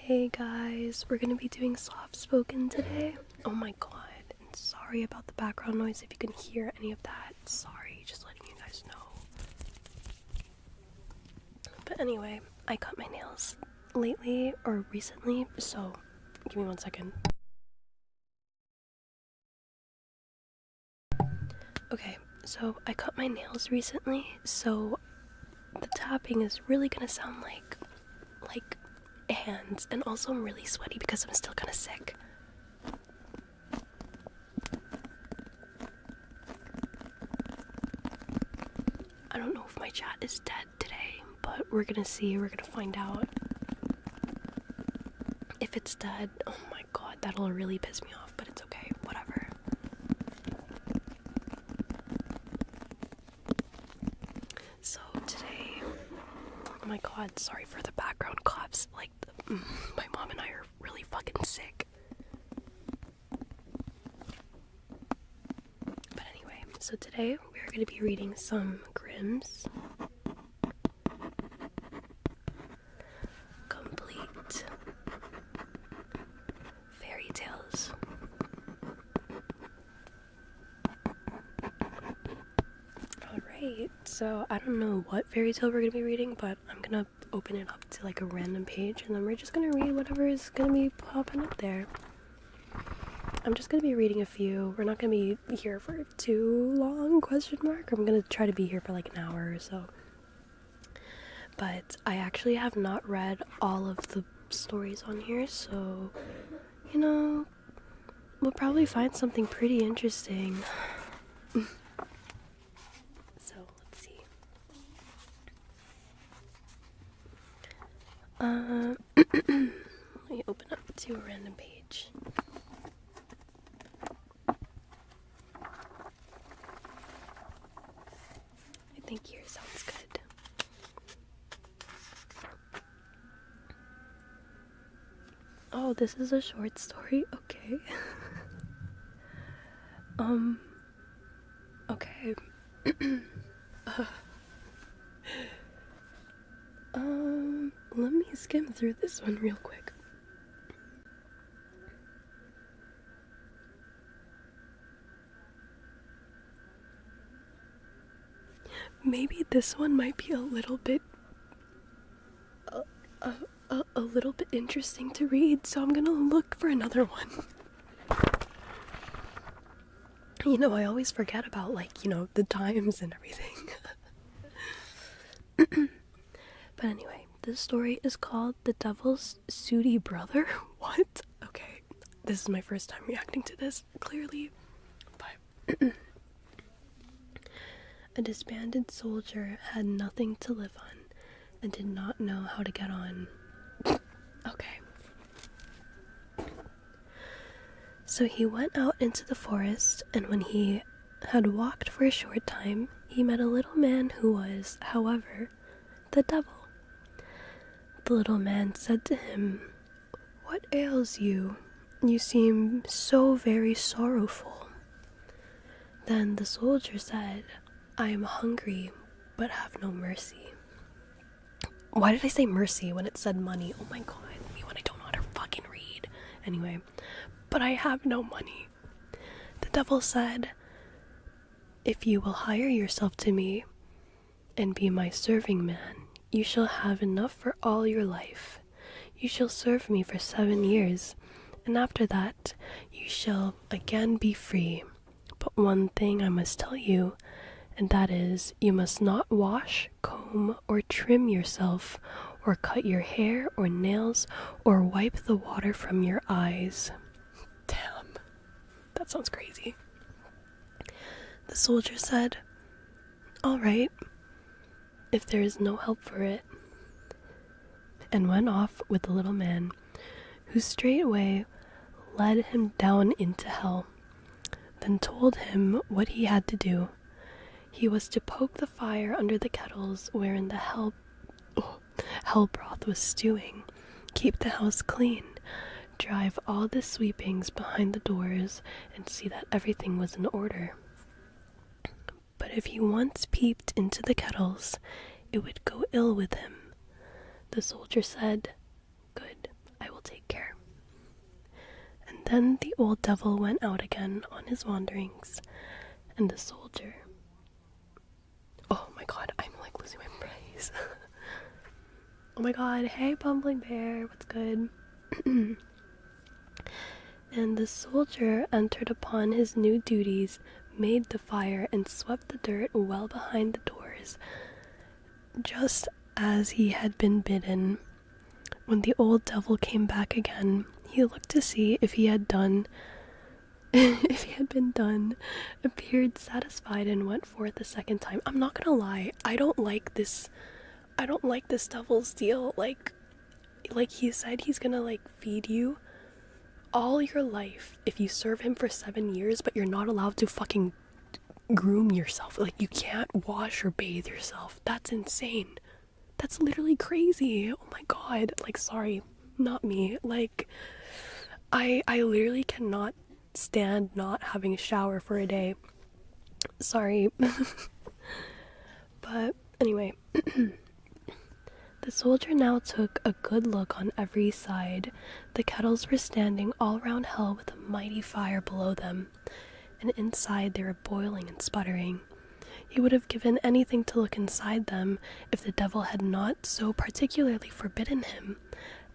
Hey guys, we're gonna be doing soft spoken today. Oh my god, and sorry about the background noise if you can hear any of that. Sorry, just letting you guys know. But anyway, I cut my nails lately or recently, so give me 1 second. Okay, so I cut my nails recently, so the tapping is really gonna sound like hands, and also I'm really sweaty because I'm still kind of sick. I don't know if my chat is dead today, but we're gonna find out. If it's dead, oh my god, that'll really piss me off, but it's okay, whatever. So today, oh my god, sorry for the background coughs, my mom and I are really fucking sick. But anyway, so today we're going to be reading some Grimm's complete fairy tales. Alright, so I don't know what fairy tale we're going to be reading, but I'm going to open it up to like a random page and then we're just going to read whatever is going to be popping up there. I'm just going to be reading a few. We're not going to be here for too long, question mark. I'm going to try to be here for like an hour or so. But I actually have not read all of the stories on here, so, you know, we'll probably find something pretty interesting. So, let's see. Let me open up to a random page. I think here sounds good. Oh, this is a short story? Okay. Okay. Let me skim through this one real quick. Maybe this one might be a little bit a little bit interesting to read, so I'm gonna look for another one. You know, I always forget about, the times and everything. But anyway, this story is called The Devil's Sooty Brother. What? Okay, this is my first time reacting to this, clearly. But a disbanded soldier had nothing to live on and did not know how to get on. Okay. So he went out into the forest, and when he had walked for a short time, he met a little man who was, however, the devil. The little man said to him, "What ails you? You seem so very sorrowful." Then the soldier said, "I am hungry, but have no mercy." Why did I say mercy when it said money? Oh my god, me when I don't know how to fucking read. Anyway, "But I have no money." The devil said, "If you will hire yourself to me and be my serving man, you shall have enough for all your life. You shall serve me for 7 years, and after that you shall again be free. But one thing I must tell you, and that is, you must not wash, comb, or trim yourself, or cut your hair or nails, or wipe the water from your eyes." Damn, that sounds crazy. The soldier said, "All right, if there is no help for it," and went off with the little man, who straightway led him down into hell, then told him what he had to do. He was to poke the fire under the kettles wherein the hell broth was stewing, keep the house clean, drive all the sweepings behind the doors, and see that everything was in order. But if he once peeped into the kettles, it would go ill with him. The soldier said, "Good, I will take care. And then the old devil went out again on his wanderings, and the soldier... Oh my god, I'm like losing my praise. Oh my god, hey bumbling bear, what's good? And the soldier entered upon his new duties, made the fire, and swept the dirt well behind the doors, just as he had been bidden. When the old devil came back again, he looked to see if he had been done, appeared satisfied, and went forth a second time. I'm not gonna lie, I don't like this devil's deal. Like he said he's gonna like feed you all your life if you serve him for 7 years, but you're not allowed to fucking groom yourself. Like, you can't wash or bathe yourself. That's insane. That's literally crazy. Oh my god. Like, sorry, not me. Like, I literally cannot stand not having a shower for a day. Sorry. But anyway, the soldier now took a good look on every side. The kettles were standing all round hell with a mighty fire below them, and inside they were boiling and sputtering. He would have given anything to look inside them if the devil had not so particularly forbidden him.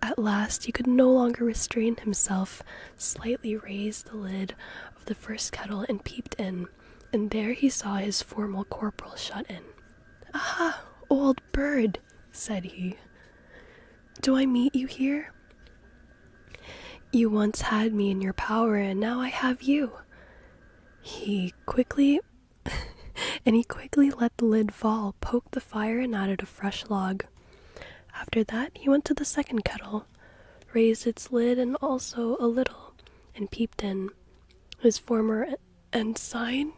At last he could no longer restrain himself, slightly raised the lid of the first kettle and peeped in, and there he saw his formal corporal shut in. "Aha, old bird," said he. "Do I meet you here? You once had me in your power, and now I have you." He quickly let the lid fall, poked the fire, and added a fresh log. After that he went to the second kettle, raised its lid and also a little, and peeped in. His former ensign?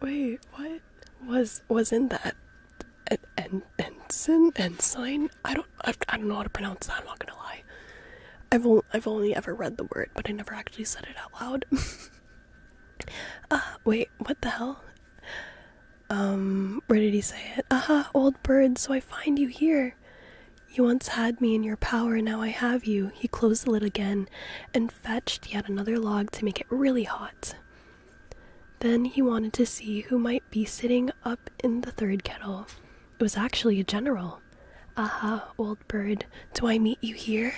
Wait, what was in that? Ensign? I don't know how to pronounce that. I'm not gonna lie. I've only ever read the word, but I never actually said it out loud. Wait, what the hell? Where did he say it? "Aha, old bird, so I find you here. You once had me in your power, now I have you." He closed the lid again and fetched yet another log to make it really hot. Then he wanted to see who might be sitting up in the third kettle. It was actually a general. "Aha, old bird, do I meet you here?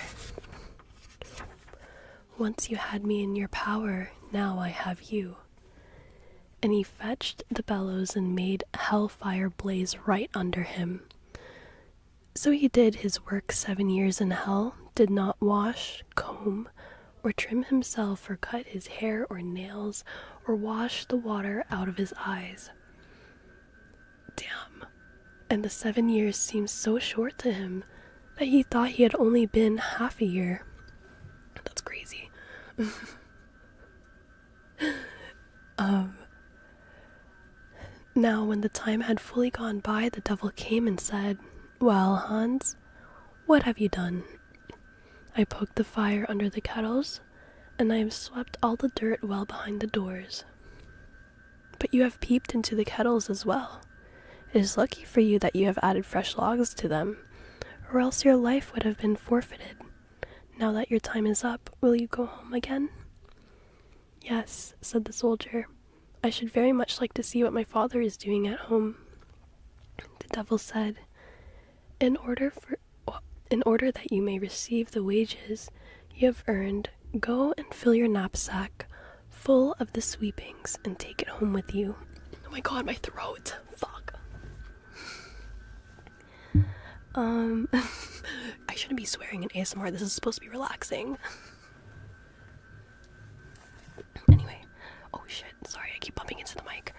Once you had me in your power, now I have you." And he fetched the bellows and made hellfire blaze right under him. So he did his work 7 years in hell, did not wash, comb, or trim himself, or cut his hair or nails, or wash the water out of his eyes. Damn. And the 7 years seemed so short to him that he thought he had only been half a year. That's crazy. Now when the time had fully gone by, the devil came and said, "Well, Hans, what have you done?" "I poked the fire under the kettles, and I have swept all the dirt well behind the doors." "But you have peeped into the kettles as well. It is lucky for you that you have added fresh logs to them, or else your life would have been forfeited. Now that your time is up, will you go home again?" "Yes," said the soldier. "I should very much like to see what my father is doing at home." The devil said, In order that you may receive the wages you have earned, go and fill your knapsack full of the sweepings and take it home with you." Oh my god, my throat. Fuck. I shouldn't be swearing in ASMR. This is supposed to be relaxing. Anyway. Oh shit. Sorry, I keep bumping into the mic.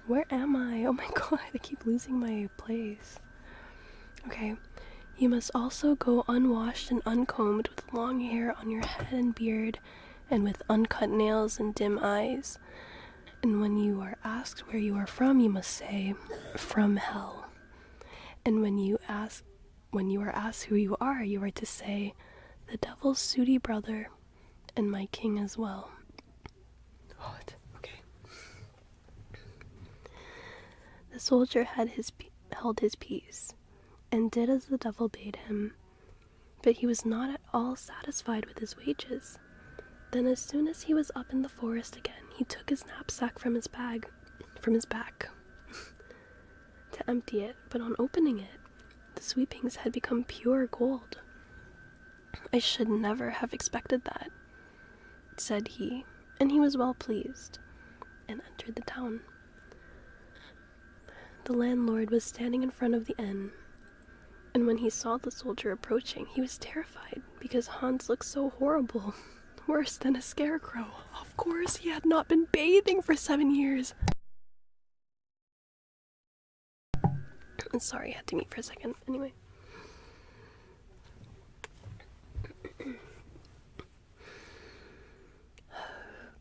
Where am I? Oh my god, I keep losing my place. Okay. "You must also go unwashed and uncombed, with long hair on your head and beard, and with uncut nails and dim eyes. And when you are asked where you are from, you must say, 'From hell.' And when you are asked who you are to say, 'The devil's sooty brother, and my king as well.'" What? The soldier held his peace, and did as the devil bade him, but he was not at all satisfied with his wages. Then as soon as he was up in the forest again, he took his knapsack from his back, to empty it, but on opening it, the sweepings had become pure gold. "I should never have expected that," said he, and he was well pleased, and entered the town. The landlord was standing in front of the inn, and when he saw the soldier approaching, he was terrified, because Hans looked so horrible, worse than a scarecrow. Of course, he had not been bathing for 7 years. I'm sorry, I had to mute for a second. Anyway.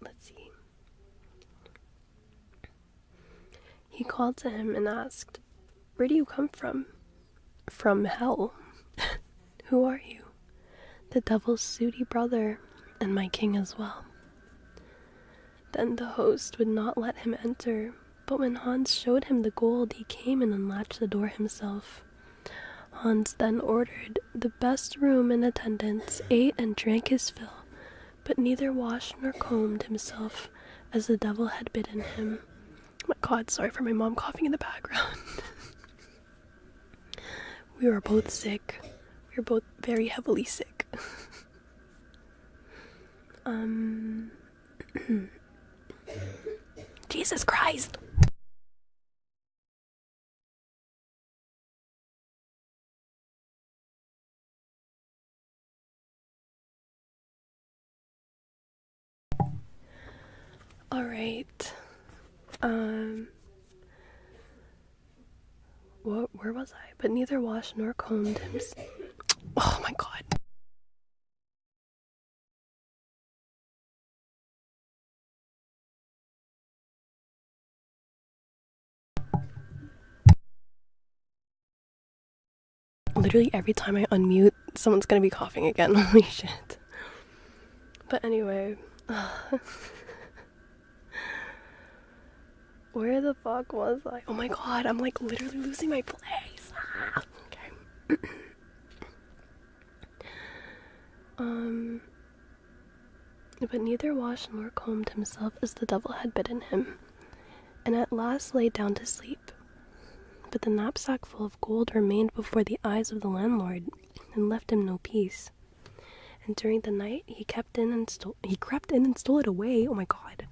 Let's see. He called to him and asked, "Where do you come from?" "From hell." "Who are you?" "The devil's sooty brother, and my king as well." Then the host would not let him enter, but when Hans showed him the gold, he came and unlatched the door himself. Hans then ordered the best room in attendance, ate and drank his fill, but neither washed nor combed himself, as the devil had bidden him. Oh my god, sorry for my mom coughing in the background. We were both sick. We were both very heavily sick. Jesus Christ! Alright. Where was I? But neither washed nor combed himself. Oh my god. Literally every time I unmute, someone's gonna be coughing again. Holy shit. But anyway. Where the fuck was I? Oh my god, I'm like literally losing my place. Okay. But neither washed nor combed himself, as the devil had bidden him, and at last lay down to sleep. But the knapsack full of gold remained before the eyes of the landlord, and left him no peace. And during the night he crept in and stole it away. Oh my god.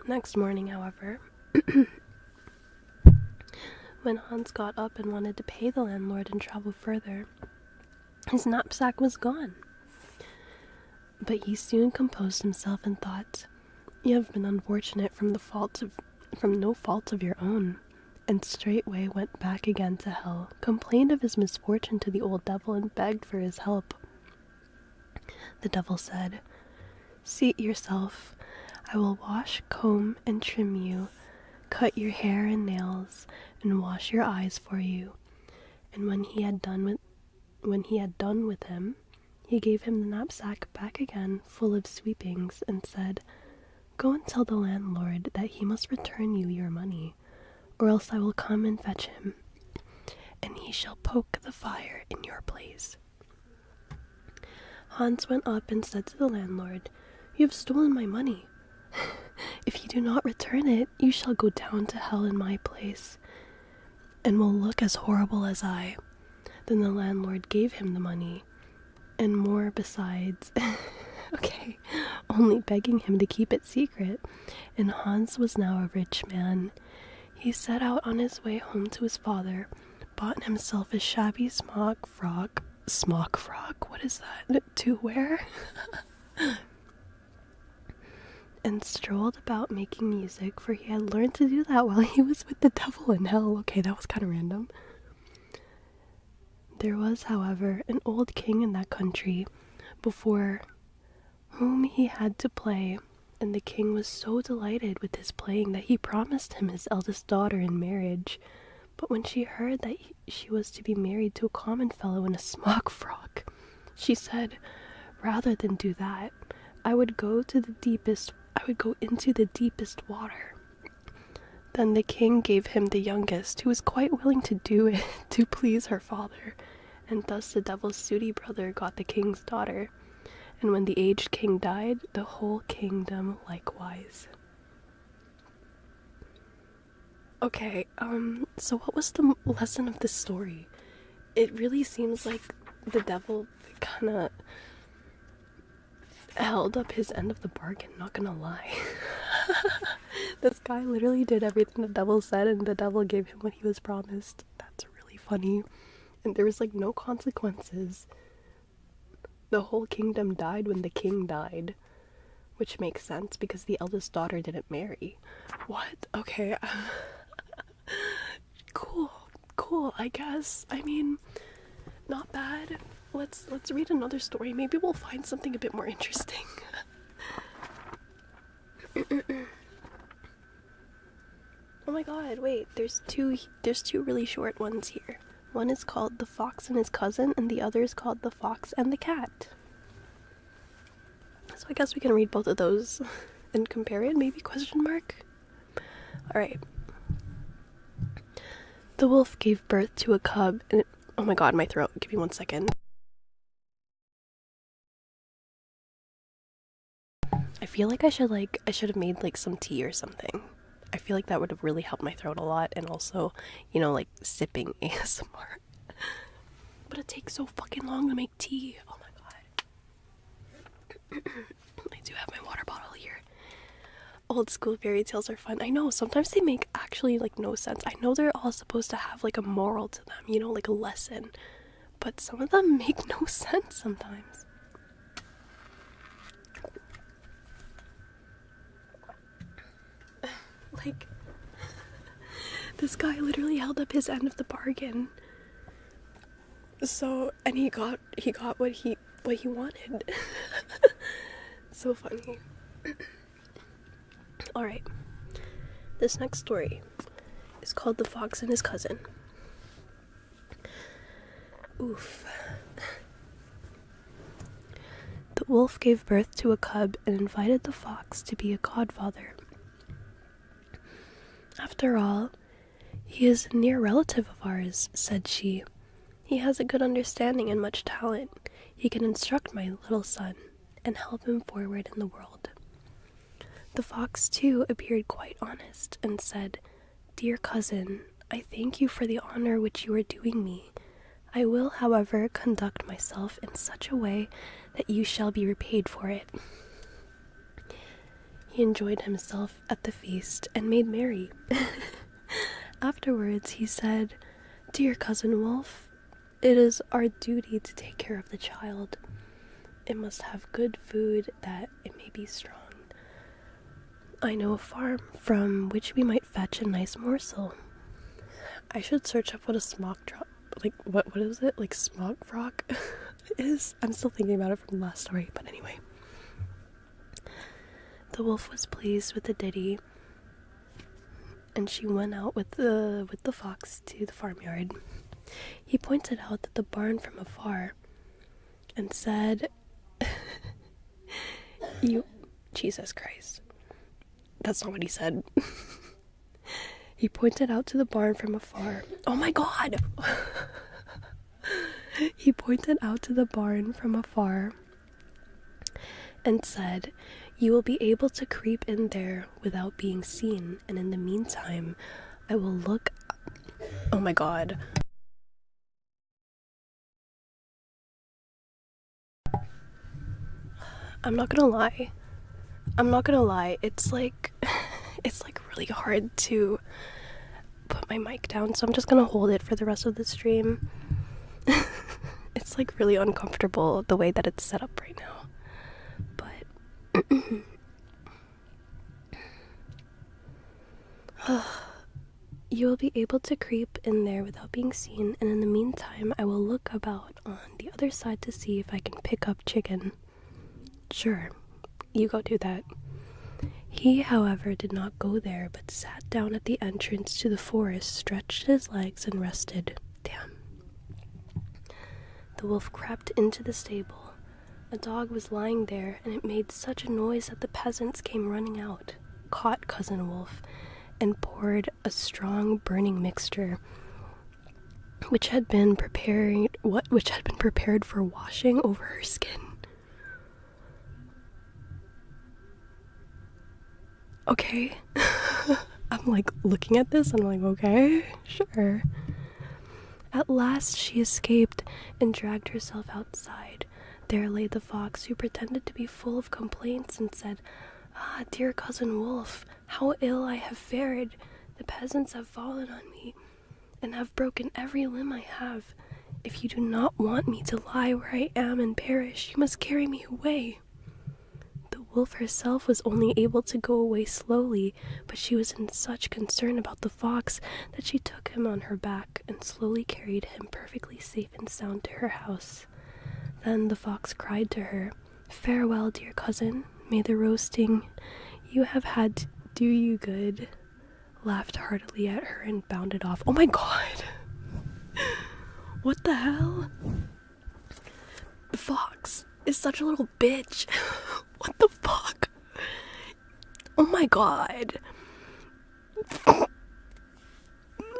Next morning, however, when Hans got up and wanted to pay the landlord and travel further, his knapsack was gone. But he soon composed himself and thought, "You have been unfortunate from no fault of your own," and straightway went back again to hell, complained of his misfortune to the old devil, and begged for his help. The devil said, "Seat yourself. I will wash, comb, and trim you, cut your hair and nails, and wash your eyes for you." And when he had done with him, he gave him the knapsack back again, full of sweepings, and said, "Go and tell the landlord that he must return you your money, or else I will come and fetch him, and he shall poke the fire in your place." Hans went up and said to the landlord, "You have stolen my money. If you do not return it, you shall go down to hell in my place, and will look as horrible as I." Then the landlord gave him the money, and more besides, okay, only begging him to keep it secret, and Hans was now a rich man. He set out on his way home to his father, bought himself a shabby smock frock, what is that, to wear? And strolled about making music, for he had learned to do that while he was with the devil in hell. Okay, that was kind of random. There was, however, an old king in that country, before whom he had to play and the king was so delighted with his playing that he promised him his eldest daughter in marriage. But when she heard that she was to be married to a common fellow in a smock frock, she said, "Rather than do that, I would go into the deepest water." Then the king gave him the youngest, who was quite willing to do it to please her father, and thus the devil's sooty brother got the king's daughter. And when the aged king died, the whole kingdom likewise. Okay, so what was the lesson of this story? It really seems like the devil kinda held up his end of the bargain, not gonna lie. This guy literally did everything the devil said, and the devil gave him what he was promised. That's really funny. And there was like no consequences. The whole kingdom died when the king died, which makes sense because the eldest daughter didn't marry. What? Okay. Cool, I guess. I mean, not bad. Let's read another story. Maybe we'll find something a bit more interesting. Oh my god, wait, there's two really short ones here. One is called The Fox and His Cousin, and the other is called The Fox and the Cat. So I guess we can read both of those and compare it, maybe, question mark? Alright. The wolf gave birth to a cub, and oh my god, my throat, give me 1 second. I feel like I should have made like some tea or something. I feel like that would have really helped my throat a lot, and also, you know, like sipping ASMR. But it takes so fucking long to make tea. Oh my god. I do have my water bottle here. Old school fairy tales are fun. I know, sometimes they make actually like no sense. I know they're all supposed to have like a moral to them, you know, like a lesson. But some of them make no sense sometimes. Like, this guy literally held up his end of the bargain. So, and he got what he wanted. So funny. Alright. This next story is called The Fox and His Cousin. Oof. The wolf gave birth to a cub and invited the fox to be a godfather. "After all, he is a near relative of ours," said she. "He has a good understanding and much talent. He can instruct my little son and help him forward in the world." The fox, too, appeared quite honest and said, "Dear cousin, I thank you for the honor which you are doing me. I will, however, conduct myself in such a way that you shall be repaid for it." He enjoyed himself at the feast and made merry. Afterwards he said, "Dear cousin wolf, it is our duty to take care of the child. It must have good food that it may be strong. I know a farm from which we might fetch a nice morsel." I should search up what a smock drop, like what is it, like smock frock is. I'm still thinking about it from the last story, but anyway. The wolf was pleased with the ditty, and she went out with the fox to the farmyard. He pointed out the barn from afar and said, Jesus Christ. That's not what he said. He pointed out to the barn from afar. Oh my god! He pointed out to the barn from afar and said, "You will be able to creep in there without being seen, and in the meantime, I will look..." Oh my god. I'm not gonna lie. It's like really hard to put my mic down, so I'm just gonna hold it for the rest of the stream. It's like really uncomfortable the way that it's set up right now. But you will be able to creep in there without being seen, and in the meantime I will look about on the other side to see if I can pick up chicken. Sure, you go do that. He, however, did not go there, but sat down at the entrance to the forest, stretched his legs, and rested. Damn. The wolf crept into the stable. A dog was lying there, and it made such a noise that the peasants came running out, caught Cousin Wolf, and poured a strong burning mixture which had been prepared for washing over her skin. Okay. I'm like looking at this and I'm like, okay, sure. At last she escaped and dragged herself outside. There lay the fox, who pretended to be full of complaints and said, "Ah, dear Cousin Wolf, how ill I have fared. The peasants have fallen on me and have broken every limb I have. If you do not want me to lie where I am and perish, you must carry me away." The wolf herself was only able to go away slowly, but she was in such concern about the fox that she took him on her back and slowly carried him perfectly safe and sound to her house. Then the fox cried to her, "Farewell, dear cousin. May the roasting you have had do you good," laughed heartily at her, and bounded off. Oh my god! What the hell? The fox is such a little bitch. What the fuck? Oh my god.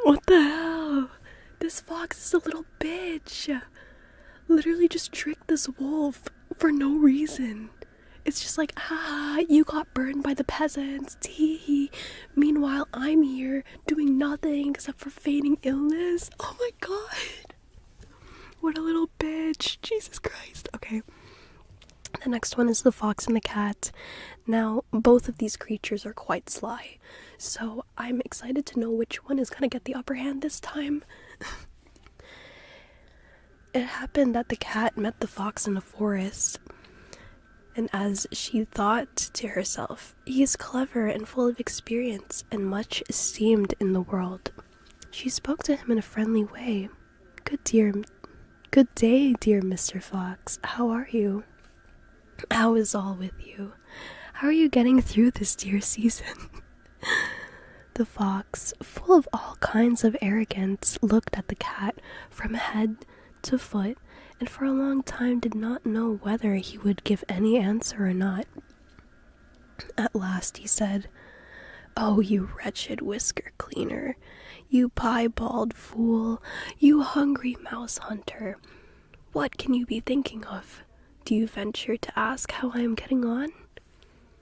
What the hell? This fox is a little bitch. Literally just tricked this wolf for no reason. It's just like, you got burned by the peasants, tee. Meanwhile, I'm here doing nothing except for feigning illness. Oh my god. What a little bitch. Jesus Christ. Okay. The next one is the fox and the cat. Now, both of these creatures are quite sly, so I'm excited to know which one is gonna get the upper hand this time. It happened that the cat met the fox in a forest, and as she thought to herself, "He is clever and full of experience and much esteemed in the world," she spoke to him in a friendly way. Good day, dear Mr. Fox. How are you? How is all with you? How are you getting through this dear season?" The fox, full of all kinds of arrogance, looked at the cat from head to foot, and for a long time did not know whether he would give any answer or not. At last he said, "Oh, you wretched whisker cleaner, you piebald fool, you hungry mouse hunter, what can you be thinking of? Do you venture to ask how I am getting on?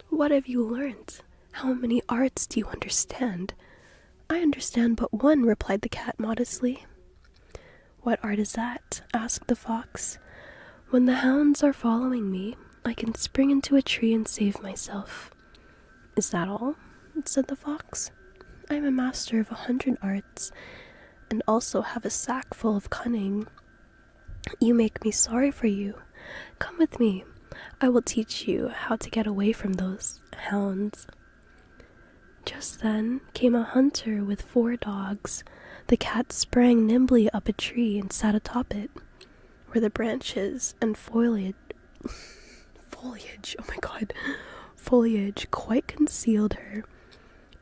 What have you learnt? How many arts do you understand?" "I understand but one," replied the cat modestly. "What art is that?" asked the fox. "When the hounds are following me, I can spring into a tree and save myself." "Is that all?" said the fox. "I am a master of 100 arts, and also have a sack full of cunning. You make me sorry for you. Come with me. I will teach you how to get away from those hounds." Just then came a hunter with 4 dogs. The cat sprang nimbly up a tree and sat atop it, where the branches and foliage quite concealed her.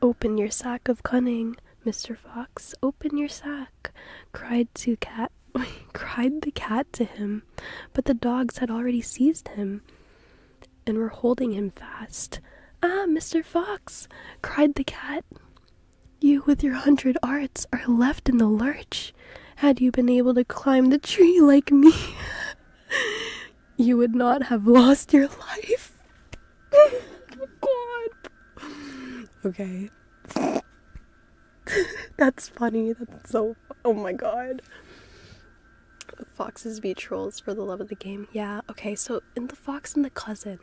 "Open your sack of cunning, Mr. Fox, open your sack," cried the cat to him, but the dogs had already seized him and were holding him fast. "Ah, Mr. Fox," cried the cat, "you with your 100 arts are left in the lurch. Had you been able to climb the tree like me, you would not have lost your life." God. Okay. That's funny. That's so... Oh my god. Foxes beat trolls for the love of the game. Yeah, okay, so in The Fox and the Cousin,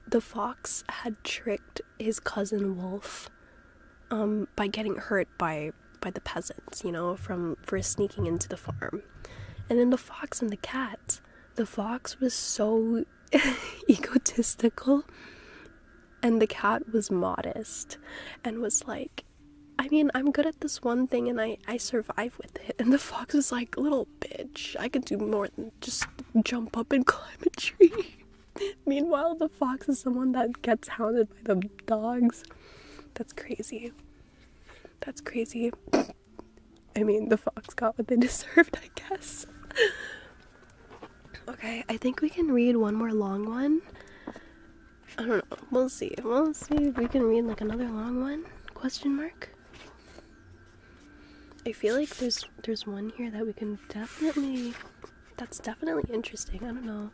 the fox had tricked his cousin Wolf by getting hurt by the peasants, for sneaking into the farm. And in The Fox and the Cat, the fox was so egotistical, and the cat was modest and was like, I'm good at this one thing and I survive with it. And the fox was like, "Little bitch, I could do more than just jump up and climb a tree." Meanwhile, the fox is someone that gets hounded by the dogs. That's crazy. That's crazy. I mean, the fox got what they deserved, I guess. Okay, I think we can read one more long one. I don't know. We'll see. We'll see if we can read like another long one. Question mark? I feel like there's one here that we can definitely... That's definitely interesting. I don't know.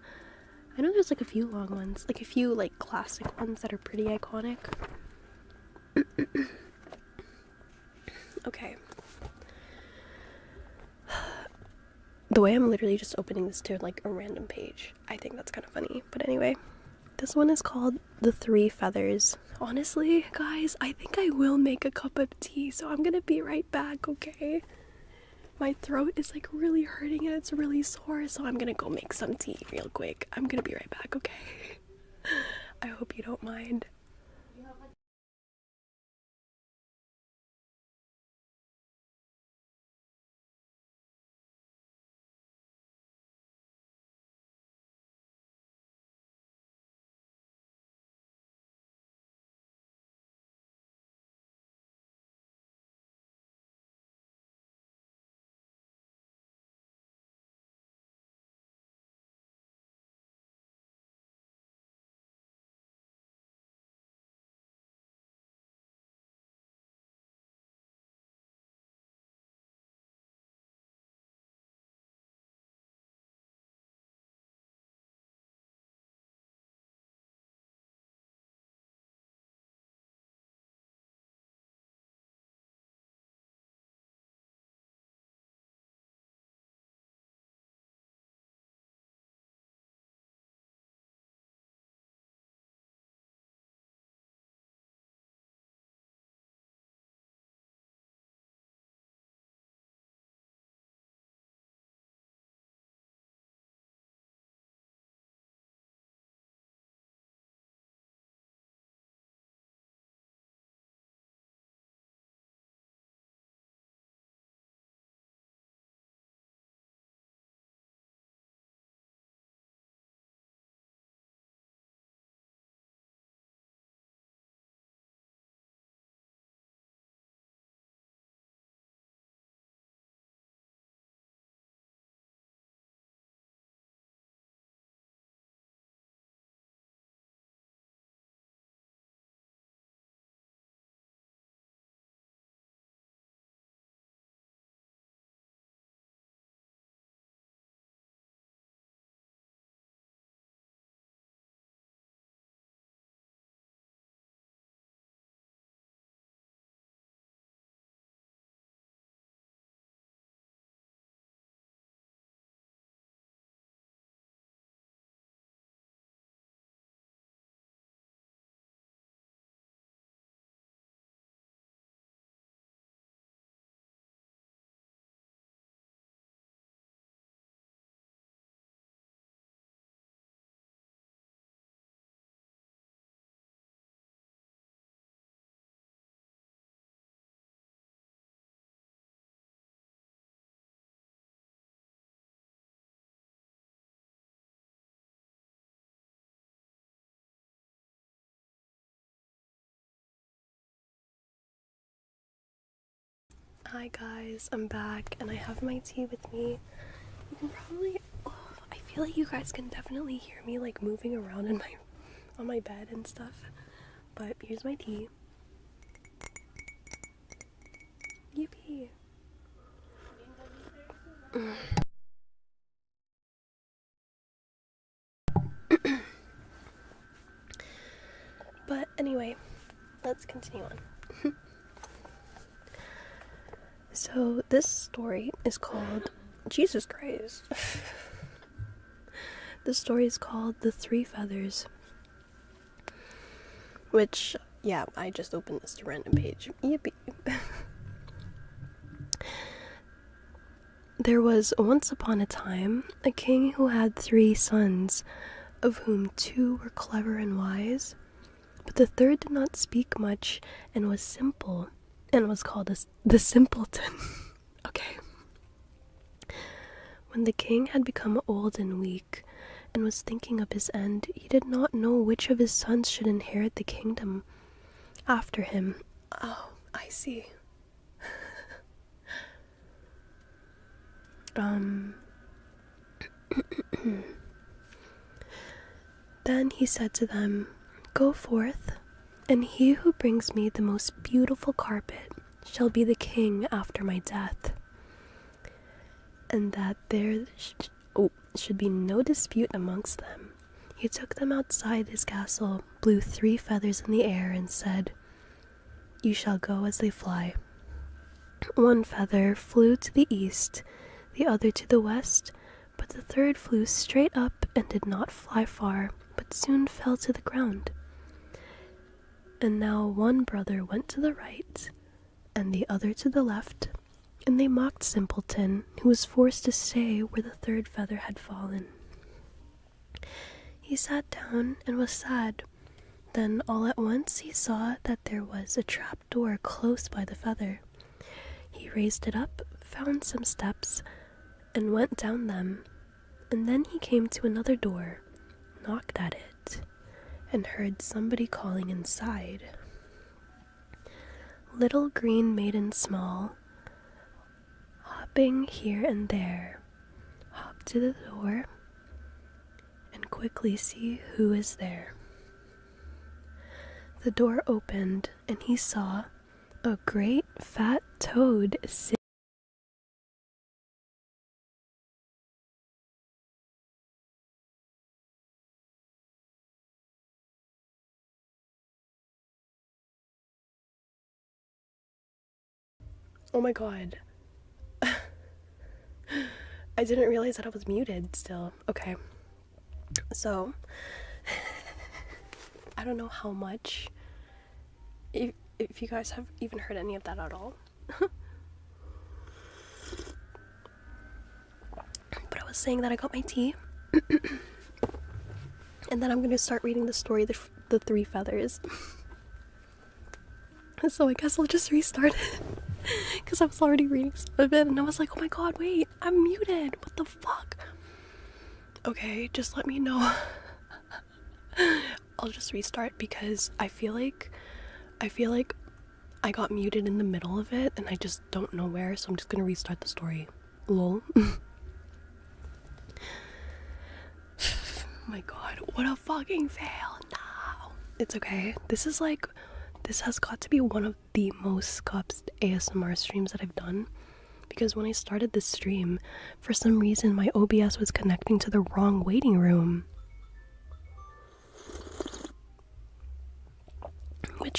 I know there's like a few long ones. Like a few like classic ones that are pretty iconic. Okay. The way I'm literally just opening this to like a random page, I think that's kind of funny. But anyway, this one is called The Three Feathers. Honestly, guys, I think I will make a cup of tea, so I'm gonna be right back, okay? My throat is like really hurting and it's really sore, so I'm gonna go make some tea real quick. I'm gonna be right back, okay? I hope you don't mind. Hi guys, I'm back and I have my tea with me. You can probably, I feel like you guys can definitely hear me like moving around in on my bed and stuff. But here's my tea. Yippee. But anyway, let's continue on. So this story is called, Jesus Christ. This story is called The Three Feathers. Which, yeah, I just opened this to random page. Yippee. There was once upon a time a king who had 3 sons, of whom 2 were clever and wise, but the third did not speak much and was simple, and was called the simpleton. Okay. When the king had become old and weak, and was thinking of his end, he did not know which of his sons should inherit the kingdom after him. Oh, I see. Then he said to them, "Go forth, and he who brings me the most beautiful carpet shall be the king after my death, and that there should be no dispute amongst them." He took them outside his castle, blew 3 feathers in the air, and said, "You shall go as they fly." 1 feather flew to the east, the other to the west, but the third flew straight up and did not fly far, but soon fell to the ground. And now 1 brother went to the right, and the other to the left, and they mocked Simpleton, who was forced to stay where the third feather had fallen. He sat down and was sad. Then all at once he saw that there was a trap door close by the feather. He raised it up, found some steps, and went down them, and then he came to another door, knocked at it, and heard somebody calling inside. Little green maiden small, hopping here and there, hop to the door, and quickly see who is there. The door opened, and he saw a great fat toad sitting. Oh my god. I didn't realize that I was muted still. Okay. So, I don't know how much, if you guys have even heard any of that at all. But I was saying that I got my tea. And then I'm going to start reading the story, the 3 feathers. So I guess I'll just restart it. Because I was already reading some of it, and I was like, oh my god, wait, I'm muted. What the fuck? Okay, just let me know. I'll just restart because I feel like I got muted in the middle of it, and I just don't know where, so I'm just gonna restart the story. Lol. Oh my god, what a fucking fail. No. It's okay. This has got to be one of the most scuffed ASMR streams that I've done, because when I started this stream, for some reason my OBS was connecting to the wrong waiting room.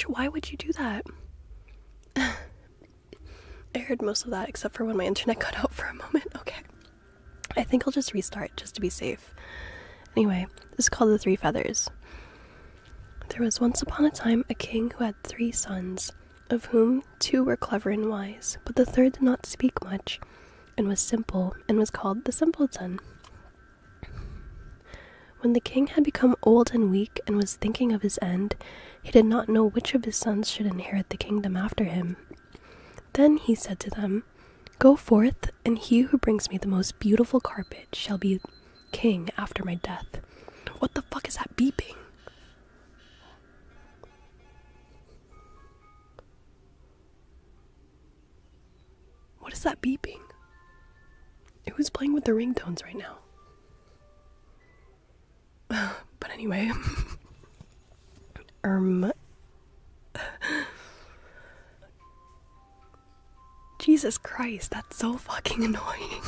Why would you do that? I heard most of that except for when my internet cut out for a moment. Okay. I think I'll just restart just to be safe. Anyway, this is called The 3 Feathers. There was once upon a time a king who had 3 sons, of whom 2 were clever and wise, but the third did not speak much, and was simple, and was called the Simpleton. When the king had become old and weak, and was thinking of his end, he did not know which of his sons should inherit the kingdom after him. Then he said to them, "Go forth, and he who brings me the most beautiful carpet shall be king after my death." What the fuck is that beeping? What is that beeping? Who's playing with the ringtones right now? But anyway. Jesus Christ, that's so fucking annoying.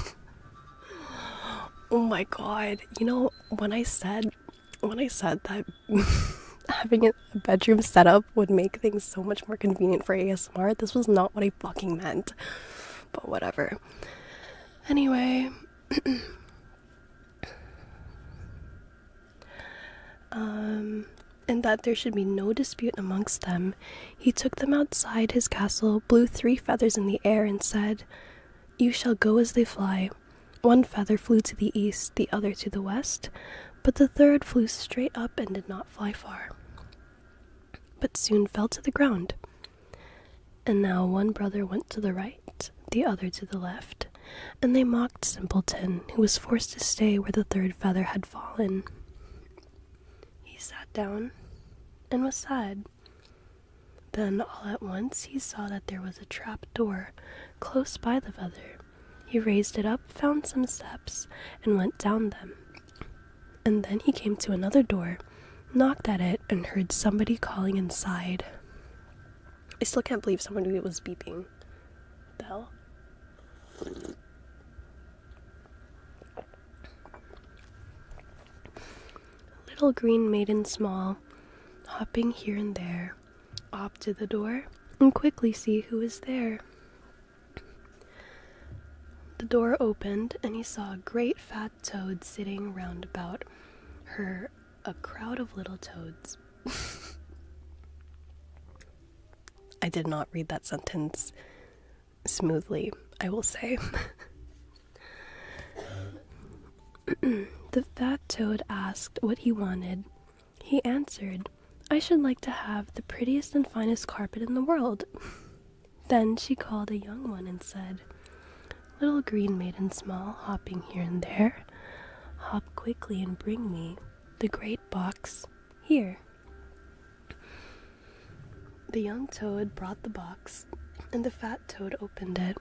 Oh my god. You know, when I said that having a bedroom setup would make things so much more convenient for ASMR, this was not what I fucking meant. But whatever. Anyway. And that there should be no dispute amongst them, he took them outside his castle, blew 3 feathers in the air, and said, "You shall go as they fly." 1 feather flew to the east, the other to the west, but the third flew straight up and did not fly far, but soon fell to the ground. And now 1 brother went to the right, the other to the left, and they mocked Simpleton, who was forced to stay where the third feather had fallen. He sat down and was sad. Then all at once he saw that there was a trap door close by the feather. He raised it up, found some steps, and went down them. And then he came to another door, knocked at it, and heard somebody calling inside. I still can't believe somebody was beeping. What the hell? Little green maiden small, hopping here and there, up to the door and quickly see who is there. The door opened and he saw a great fat toad sitting round about her, a crowd of little toads. I did not read that sentence smoothly, I will say. The fat toad asked what he wanted. He answered, "I should like to have the prettiest and finest carpet in the world." Then she called a young one and said, "Little green maiden small, hopping here and there, hop quickly and bring me the great box here." The young toad brought the box, and the fat toad opened it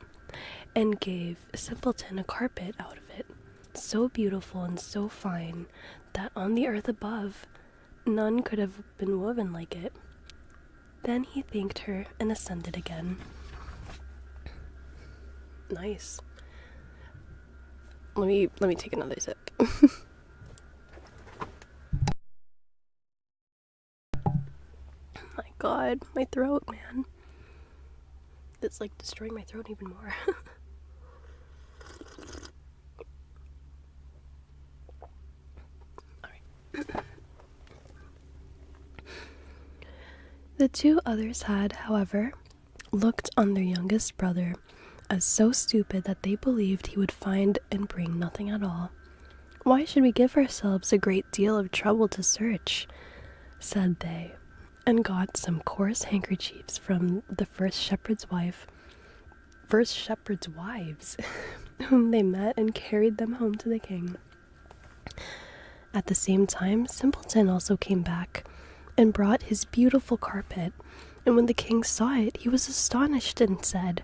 and gave Simpleton a carpet out of it, so beautiful and so fine that on the earth above none could have been woven like it. Then he thanked her and ascended again. Nice. Let me take another sip. My god, my throat, man. It's like destroying my throat even more. Alright. The two others had, however, looked on their youngest brother as so stupid that they believed he would find and bring nothing at all. "Why should we give ourselves a great deal of trouble to search?" said they, and got some coarse handkerchiefs from the first shepherd's wives, whom they met, and carried them home to the king. At the same time, Simpleton also came back and brought his beautiful carpet, and when the king saw it, he was astonished and said,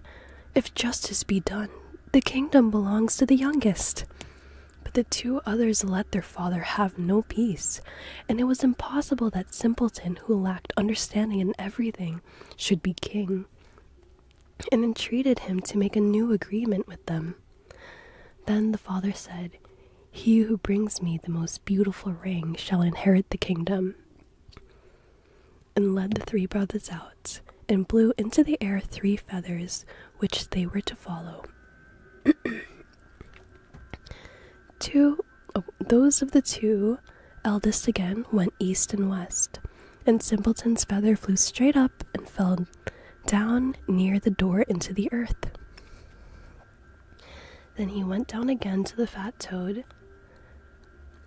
"If justice be done, the kingdom belongs to the youngest." But the two others let their father have no peace, and it was impossible that Simpleton, who lacked understanding in everything, should be king, and entreated him to make a new agreement with them. Then the father said, "He who brings me the most beautiful ring shall inherit the kingdom," and led the three brothers out, and blew into the air 3 feathers, which they were to follow. Those of the two eldest again went east and west, and Simpleton's feather flew straight up and fell down near the door into the earth. Then he went down again to the fat toad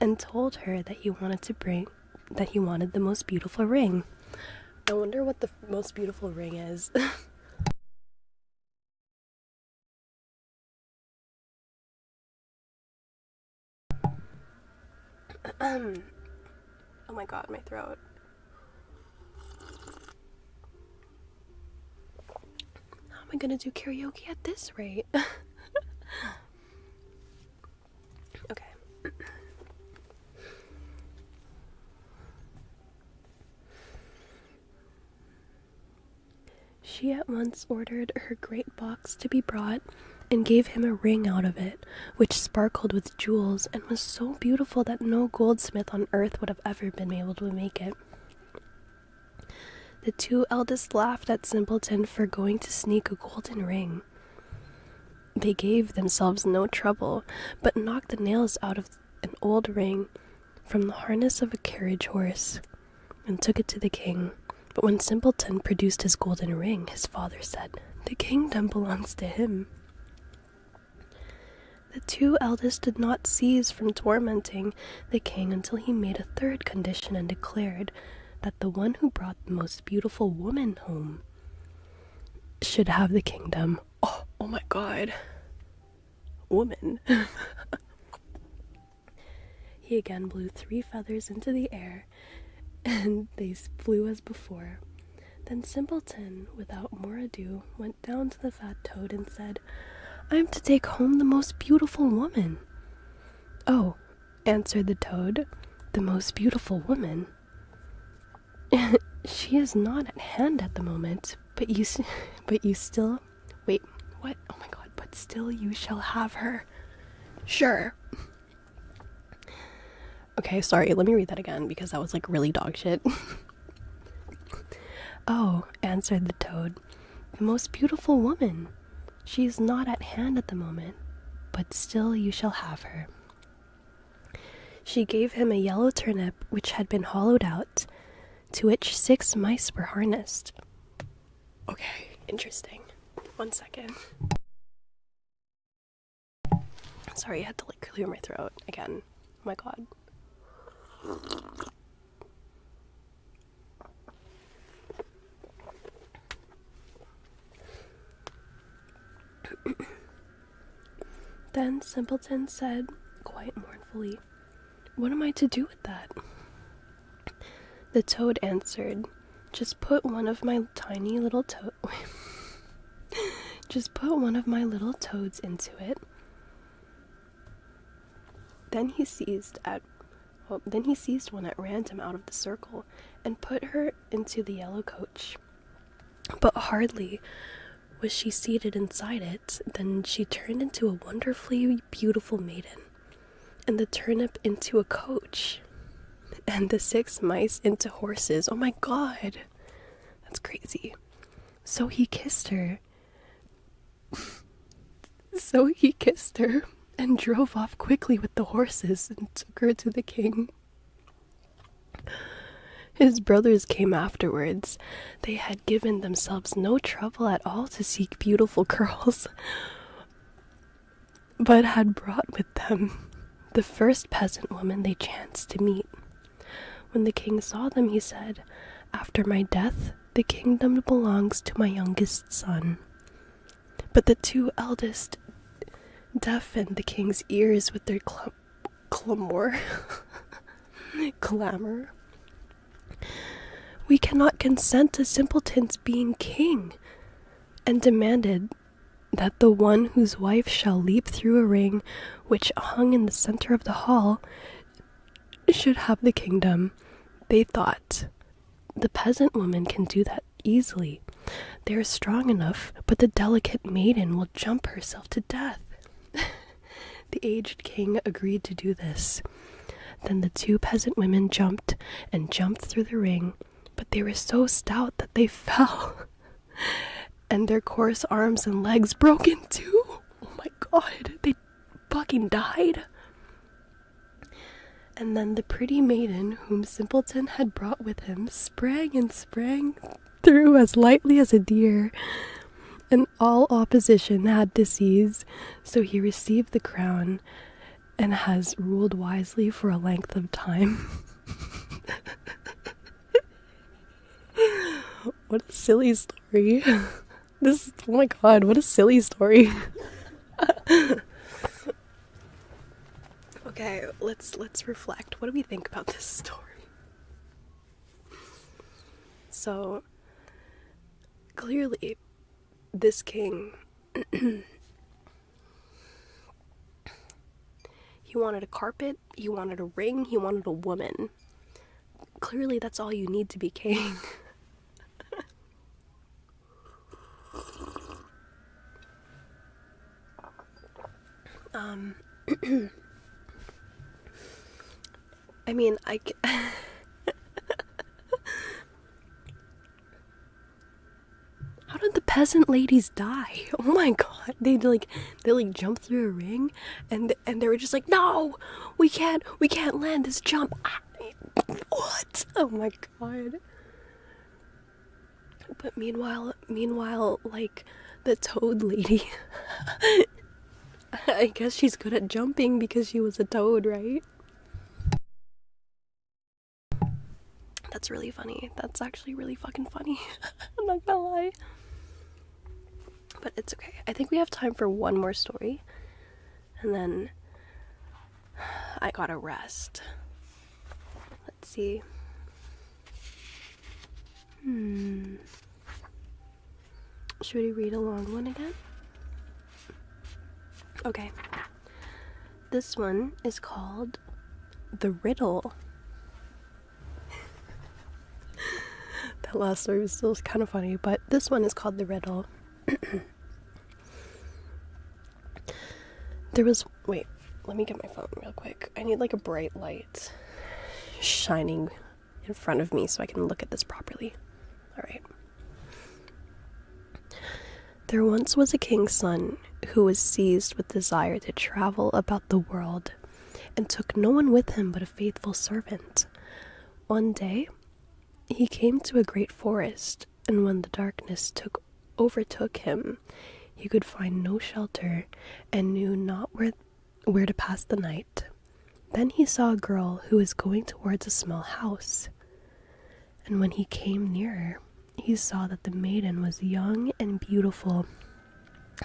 and told her that he wanted the most beautiful ring. I wonder what the most beautiful ring is. Oh my god, my throat. How am I gonna do karaoke at this rate? Okay. She at once ordered her great box to be brought, and gave him a ring out of it, which sparkled with jewels, and was so beautiful that no goldsmith on earth would have ever been able to make it. The two eldest laughed at Simpleton for going to sneak a golden ring. They gave themselves no trouble, but knocked the nails out of an old ring from the harness of a carriage horse, and took it to the king. But when Simpleton produced his golden ring, his father said, "The kingdom belongs to him." The two eldest did not cease from tormenting the king until he made a third condition and declared that the one who brought the most beautiful woman home should have the kingdom. Oh my god. woman. He again blew 3 feathers into the air, and they flew as before. Then Simpleton, without more ado, went down to the fat toad and said, "I am to take home the most beautiful woman." "Oh," answered the toad, "the most beautiful woman? She is not at hand at the moment, but you still, wait, what? Oh my god, but still you shall have her." "Sure." Okay, sorry, let me read that again because that was like really dog shit. "Oh," answered the toad, "the most beautiful woman. She is not at hand at the moment, but still you shall have her." She gave him a yellow turnip which had been hollowed out, to which 6 mice were harnessed. Okay, interesting. 1 second. Sorry, I had to like clear my throat again. Oh my god. Then Simpleton said, quite mournfully, "What am I to do with that?" The toad answered, "Just put one of my tiny little just put one of my little toads into it." Then he seized one at random out of the circle and put her into the yellow coach. But hardly was she seated inside it than she turned into a wonderfully beautiful maiden, and the turnip into a coach, and the 6 mice into horses. Oh my god, that's crazy. So he kissed her and drove off quickly with the horses and took her to the king. His brothers came afterwards. They had given themselves no trouble at all to seek beautiful girls, but had brought with them the first peasant woman they chanced to meet. When the king saw them, he said, "After my death, the kingdom belongs to my youngest son." But the 2 eldest deafened the king's ears with their clamor. "We cannot consent to Simpleton's being king," and demanded that the one whose wife shall leap through a ring which hung in the center of the hall should have the kingdom. They thought, "The peasant woman can do that easily. They are strong enough, but the delicate maiden will jump herself to death." The aged king agreed to do this. Then the 2 peasant women jumped through the ring, but they were so stout that they fell, and their coarse arms and legs broke in 2. Oh my god, they fucking died. And then the pretty maiden whom Simpleton had brought with him sprang through as lightly as a deer, and all opposition had to cease. So he received the crown and has ruled wisely for a length of time. What a silly story. Oh my god, what a silly story. Okay, let's reflect. What do we think about this story? So, clearly, this king, he wanted a carpet, he wanted a ring, he wanted a woman. Clearly, that's all you need to be king. I mean, how did the peasant ladies die? Oh my god, they jump through a ring, and they were just like, "No, we can't land this jump." What? Oh my god. But meanwhile, like, the toad lady, I guess she's good at jumping because she was a toad, right? That's really funny. That's actually really fucking funny. I'm not gonna lie. But it's okay. I think we have time for one more story. And then I gotta rest. Let's see. Should we read a long one again? Okay. This one is called The Riddle. That last story was still kind of funny, but this one is called The Riddle. Wait, let me get my phone real quick. I need like a bright light shining in front of me so I can look at this properly. Alright. There once was a king's son who was seized with desire to travel about the world and took no one with him but a faithful servant. One day, he came to a great forest, and when the darkness overtook him, he could find no shelter and knew not where to pass the night. Then he saw a girl who was going towards a small house, and when he came nearer, he saw that the maiden was young and beautiful.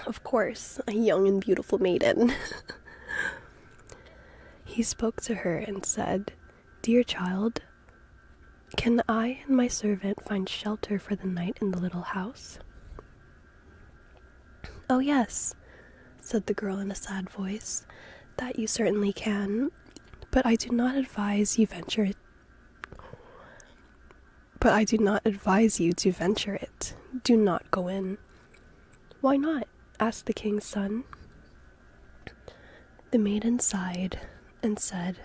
Of course, a young and beautiful maiden. He spoke to her and said, "Dear child, can I and my servant find shelter for the night in the little house?" "Oh yes," said the girl in a sad voice, "that you certainly can, but I do not advise you to venture it. Do not go in." "Why not?" asked the king's son. The maiden sighed and said,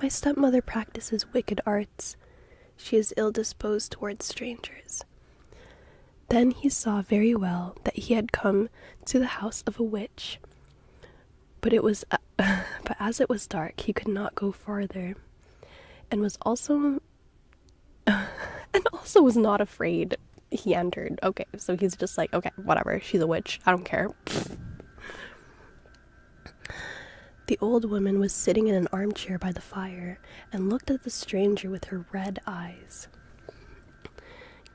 "My stepmother practices wicked arts. She is ill-disposed towards strangers." Then he saw very well that he had come to the house of a witch, but as it was dark, he could not go farther, and also was not afraid. He entered. Okay, so he's just like, okay, whatever, she's a witch, I don't care. The old woman was sitting in an armchair by the fire and looked at the stranger with her red eyes.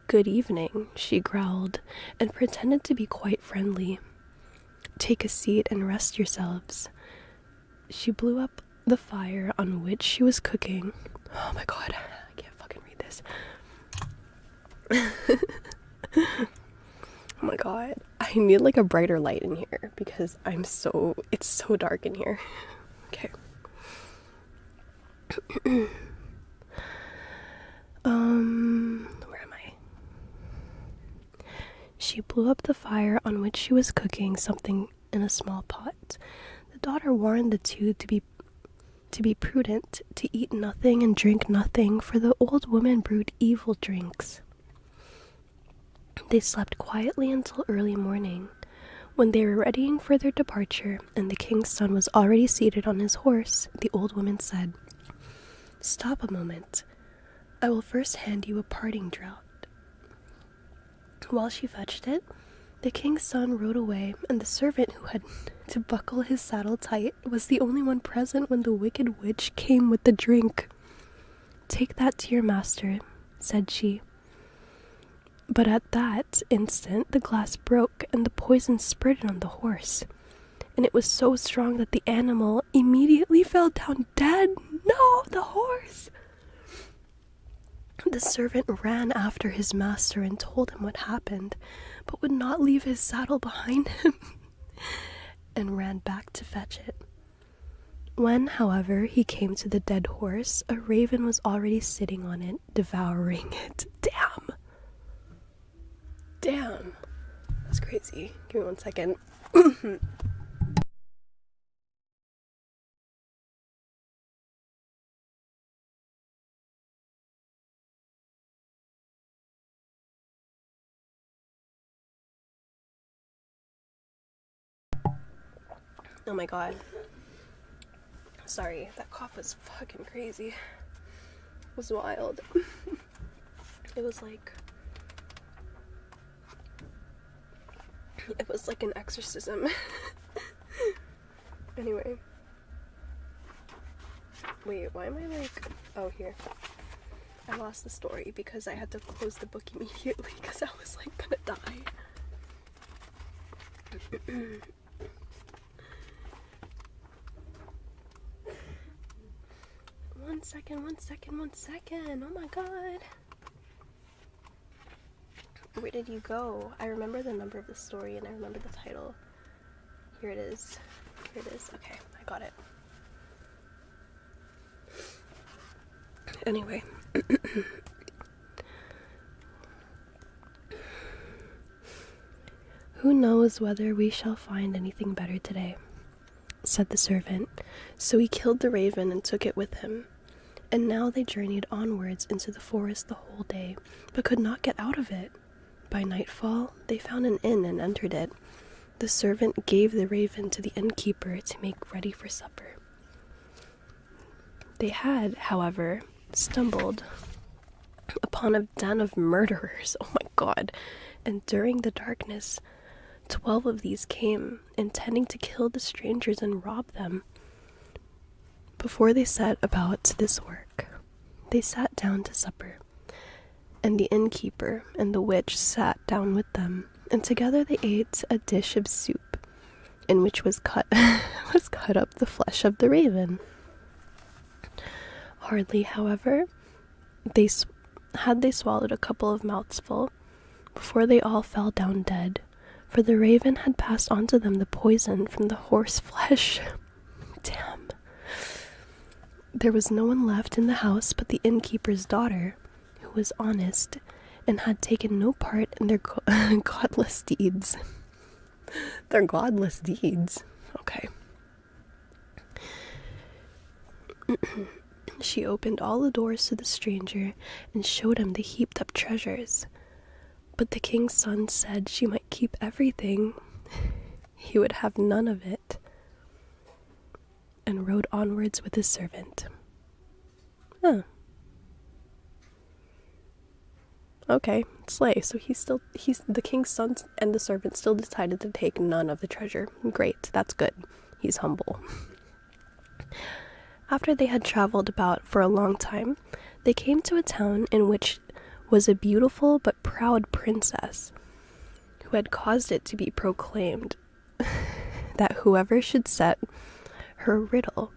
"Good evening," she growled, and pretended to be quite friendly. "Take a seat and rest yourselves." She blew up the fire on which she was cooking. Oh my god, I can't fucking read this. Oh my god, I need like a brighter light in here because it's so dark in here. Okay. Where am I? She blew up the fire on which she was cooking something in a small pot. The daughter warned the two to be prudent, to eat nothing and drink nothing, for the old woman brewed evil drinks. They slept quietly until early morning. When they were readying for their departure, and the king's son was already seated on his horse, the old woman said, "Stop a moment. I will first hand you a parting draught." While she fetched it, the king's son rode away, and the servant who had to buckle his saddle tight was the only one present when the wicked witch came with the drink. "Take that to your master," said she. But at that instant the glass broke and the poison spurted on the horse, and it was so strong that the animal immediately fell down dead. No, the horse! The servant ran after his master and told him what happened, but would not leave his saddle behind him, and ran back to fetch it. When, however, he came to the dead horse, a raven was already sitting on it, devouring it. Damn. That's crazy. Give me 1 second. Oh my god. Sorry, that cough was fucking crazy. It was wild. It was like an exorcism. Anyway. Wait, why am I oh, here. I lost the story because I had to close the book immediately because I was like gonna die. One second. Oh my god. Where did you go? I remember the number of the story and I remember the title. Here it is. Okay, I got it. Anyway. Who knows whether we shall find anything better today, said the servant. So he killed the raven and took it with him. And now they journeyed onwards into the forest the whole day, but could not get out of it. By nightfall, they found an inn and entered it. The servant gave the raven to the innkeeper to make ready for supper. They had, however, stumbled upon a den of murderers. Oh my god. And during the darkness, 12 of these came, intending to kill the strangers and rob them. Before they set about this work, they sat down to supper, and the innkeeper and the witch sat down with them, and together they ate a dish of soup, in which was cut up the flesh of the raven. Hardly, however, had they swallowed a couple of mouthfuls before they all fell down dead, for the raven had passed on to them the poison from the horse flesh. Damn. There was no one left in the house but the innkeeper's daughter, who was honest and had taken no part in their godless deeds. Their godless deeds? Okay. She opened all the doors to the stranger and showed him the heaped up treasures. But the king's son said she might keep everything. He would have none of it, and rode onwards with his servant. Huh. Okay, slay. So he's the king's son and the servant still decided to take none of the treasure. Great, that's good. He's humble. After they had traveled about for a long time, they came to a town in which was a beautiful but proud princess, who had caused it to be proclaimed that whoever should set her a riddle,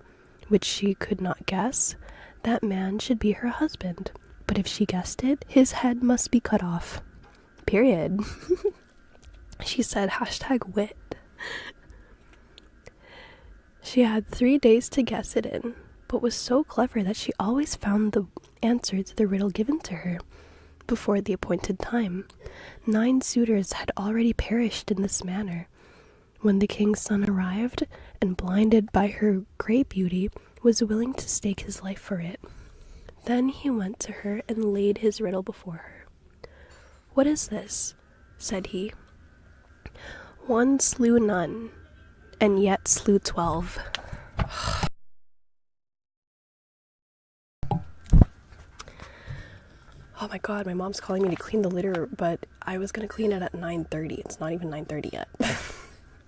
which she could not guess, that man should be her husband. But if she guessed it, his head must be cut off. Period. She said #wit. She had 3 days to guess it in, but was so clever that she always found the answer to the riddle given to her before the appointed time. 9 suitors had already perished in this manner. When the king's son arrived, and blinded by her great beauty, was willing to stake his life for it. Then he went to her and laid his riddle before her. "What is this?" said he. "One slew none, and yet slew 12. Oh my god, my mom's calling me to clean the litter, but I was gonna clean it at 9:30. It's not even 9:30 yet.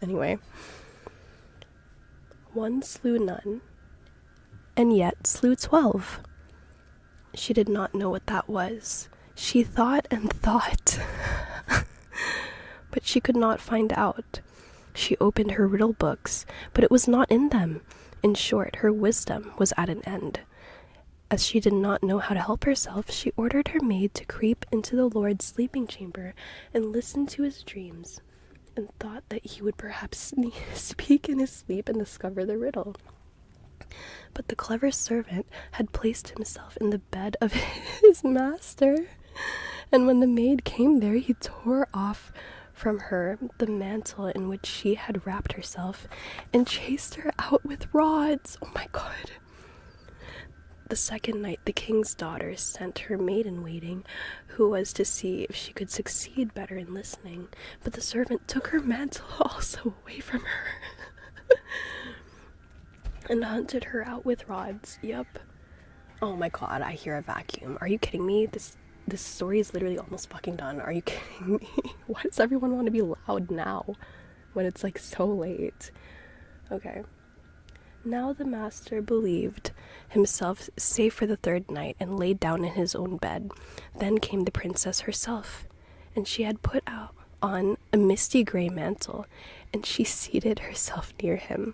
Anyway. One slew none, and yet slew 12. She did not know what that was. She thought and thought, but she could not find out. She opened her riddle books, but it was not in them. In short, her wisdom was at an end. As she did not know how to help herself, she ordered her maid to creep into the Lord's sleeping chamber and listen to his dreams, and thought that he would perhaps speak in his sleep and discover the riddle. But the clever servant had placed himself in the bed of his master, and when the maid came there, he tore off from her the mantle in which she had wrapped herself, and chased her out with rods. Oh my god. The second night, the king's daughter sent her maiden-waiting, who was to see if she could succeed better in listening, but the servant took her mantle also away from her, and hunted her out with rods. Yup. Oh my god, I hear a vacuum. Are you kidding me? This story is literally almost fucking done. Are you kidding me? Why does everyone want to be loud now, when it's like so late? Okay. Now the master believed himself safe for the third night, and laid down in his own bed. Then came the princess herself, and she had put on a misty grey mantle, and she seated herself near him.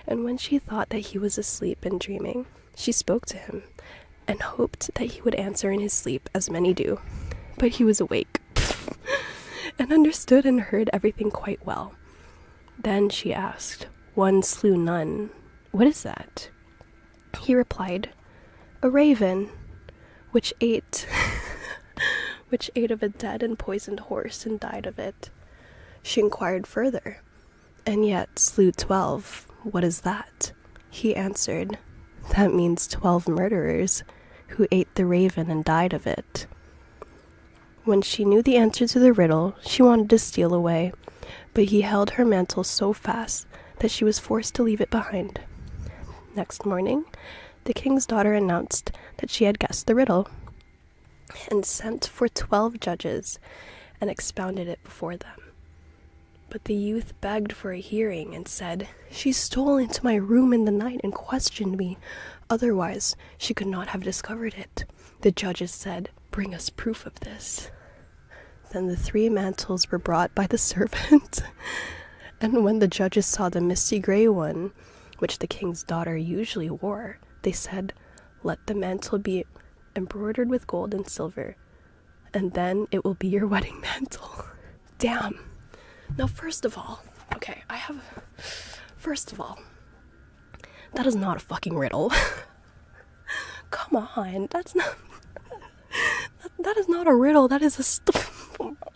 And when she thought that he was asleep and dreaming, She spoke to him and hoped that he would answer in his sleep, as many do. But he was awake and understood and heard everything quite well. Then she asked, "One slew none. What is that?" He replied, "A raven, which ate of a dead and poisoned horse and died of it." She inquired further, "And yet slew 12. What is that?" He answered, "That means 12 murderers who ate the raven and died of it." When she knew the answer to the riddle, she wanted to steal away, but he held her mantle so fast that she was forced to leave it behind. Next morning, the king's daughter announced that she had guessed the riddle and sent for 12 judges and expounded it before them. But the youth begged for a hearing and said, "She stole into my room in the night and questioned me. Otherwise, she could not have discovered it." The judges said, "Bring us proof of this." Then the 3 mantles were brought by the servant, and when the judges saw the misty gray one, which the king's daughter usually wore, they said, "Let the mantle be embroidered with gold and silver, and then it will be your wedding mantle." Damn. Now, first of all, that is not a fucking riddle. Come on, that is not a riddle, that is a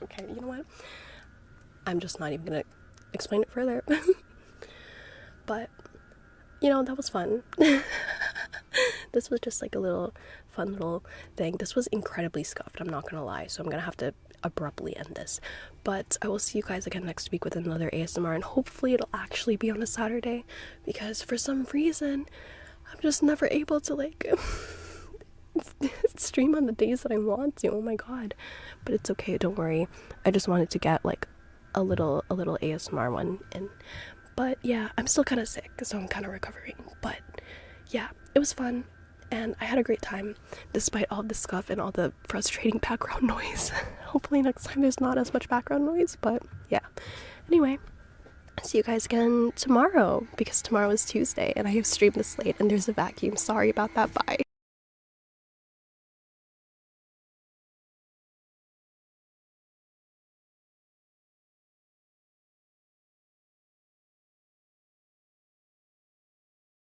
okay, you know what? I'm just not even gonna explain it further. But, that was fun. This was just like a fun little thing. This was incredibly scuffed, I'm not gonna lie, so I'm gonna have to abruptly end this. But I will see you guys again next week with another ASMR, and hopefully it'll actually be on a Saturday, because for some reason I'm just never able to stream on the days that I want to. Oh my god. But it's okay, don't worry. I just wanted to get a little ASMR one in. But yeah, I'm still kind of sick, so I'm kind of recovering. But yeah, it was fun, and I had a great time despite all the scuff and all the frustrating background noise. Hopefully next time there's not as much background noise, but yeah. Anyway, see you guys again tomorrow, because tomorrow is Tuesday and I have streamed this late and there's a vacuum. Sorry about that. Bye.